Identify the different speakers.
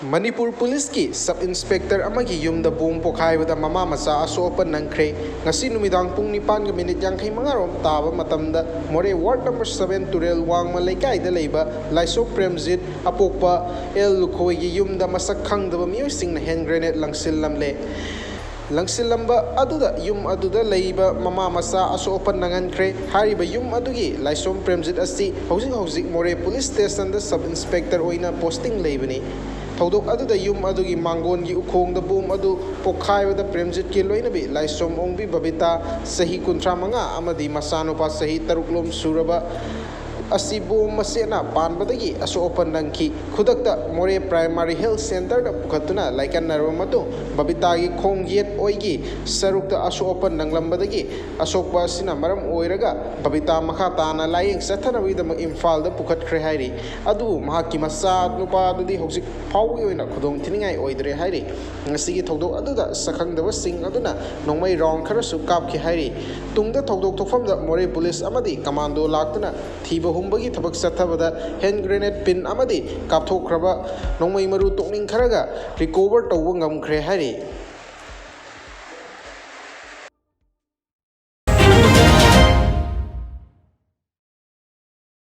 Speaker 1: Manipur Police ki Sub Inspector amagi yumda bom pokhaibada mama macha asopa nangkhre ngasi numidang pung 9:45 rom taba matamda More Ward number 7 Turel Wangma Laikai da leiba Laisok Premjit apokpa El Lukhoi gi yumda masak khangdaba miyosing na hand grenade langsillamle Langsilamba aduda yum aduda leiba mama masa asopan nangankre hariba yum adugi Laisom Premjit asi hojik More Police Station da Sub Inspector oina posting leibani Thodok aduda yum adugi mangon gi ukhong da bom adu pokhaiwada Premjit ki loinabi Laisom ongbi babita sahi 35 amadi masanopa sahi 6 suraba asi bom masena panbadagi asopan nangki khudakta More Primary Health Center da pukhatuna laikan naromatu babita gi khongyet oigi sarukta asopan nanglambadagi asokba sina maram oiraga babita makha tana layeng sathanawida Imphal da pukhatkhre hairi adu mahaki masa nupa dudi hojik phaugi oina khudong thiningai oidre hairi ngasigi thodok aduda sakhangdaba sing aduna nongmai rong kharasu kapki hairi tungda thodok thokfamda More Police amadi commando laktuna thiba humbagi thabak sathabada hand grenade pin amadi kapthokraba nongmai maru tokning kharaga recover tawba ngamkhre hairi